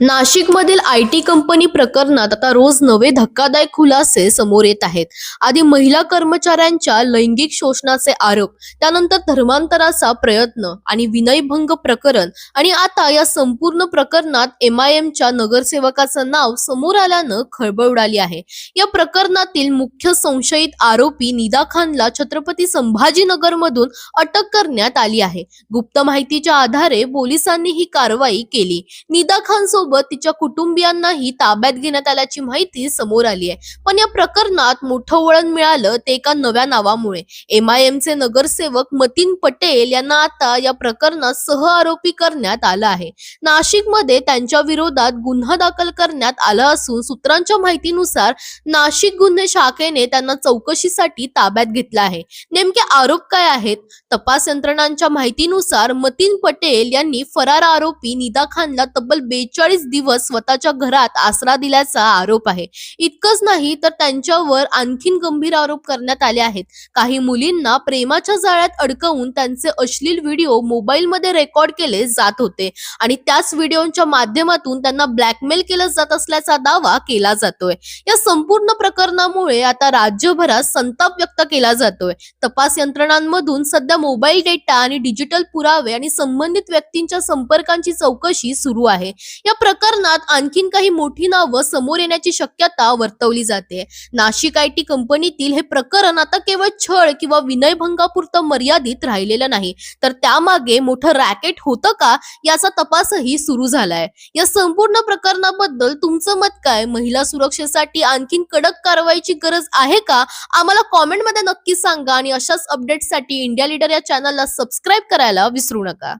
नाशिकमधील IT company प्रकरणात आता रोज नवे धक्कादायक खुलासे समोर येत आहेत. आधी महिला कर्मचाऱ्यांच्या लैंगिक शोषणाचे आरोप, त्यानंतर धर्मांतराचा प्रयत्न आणि विनयभंग प्रकरण आणि आता या संपूर्ण प्रकरणात एमआयएमच्या नगरसेवकाचं नाव समोर आल्यानं खळबळ उडाली आहे. या प्रकरणातील मुख्य संशयित आरोपी निदा खानला छत्रपती संभाजीनगरमधून अटक करण्यात आली आहे. गुप्त माहितीच्या आधारे पोलिसांनी ही कारवाई केली. निदा खान सोबत तिच्या कुटुंबियांनाही ताब्यात घेण्यात आल्याची माहिती समोर आली आहे. पण या प्रकरणात मोठं वळण मिळालं ते एका नव्या नावामुळे. एमआयएमचे नगरसेवक मतीन पटेल यांना आता या प्रकरणात सह आरोपी करण्यात आलं आहे. नाशिकमध्ये त्यांच्या विरोधात गुन्हा दाखल करण्यात आला असून सूत्रांच्या माहितीनुसार नाशिक गुन्हे शाखेने त्यांना चौकशीसाठी ताब्यात घेतलं आहे. नेमके आरोप काय आहेत? तपास यंत्रणांच्या माहितीनुसार मतीन पटेल यांनी फरार आरोपी निदा खानला तब्बल 42 दिवस स्वतःच्या घरात आसरा दिल्याचा आरोप आहे. इतकंच नाही तर त्यांच्यावर आणखीन गंभीर आरोप करण्यात आले आहेत. काही मुलींना प्रेमाच्या जाळ्यात अडकवून त्यांचे अश्लील व्हिडिओ मोबाईलमध्ये रेकॉर्ड केले जात होते आणि त्याच व्हिडिओच्या माध्यमातून त्यांना ब्लॅकमेल केलं जात असल्याचा दावा केला जातोय. या संपूर्ण प्रकरणामुळे आता राज्यभरात संताप व्यक्त केला जातोय. तपास यंत्रणांमधून सध्या मोबाईल डेटा आणि डिजिटल पुरावे आणि संबंधित व्यक्तींच्या संपर्कांची चौकशी सुरू आहे. या प्रकरणात आणखीन काही मोठी नावं समोर येण्याची शक्यता वर्तवली जाते. नाशिक आयटी कंपनीतील हे प्रकरण आता केवळ छळ किंवा विनयभंगापुरतं मर्यादित राहिलेलं नाही, तर त्यामागे मोठं रॅकेट होतं का याचा तपासही सुरू झालाय. या संपूर्ण प्रकरणाबद्दल तुमचं मत काय? महिला सुरक्षेसाठी आणखीन कडक कारवाईची गरज आहे का? आम्हाला कॉमेंटमध्ये नक्की सांगा आणि अशाच अपडेट्ससाठी इंडिया लीडर या चॅनलला सबस्क्राईब करायला विसरू नका.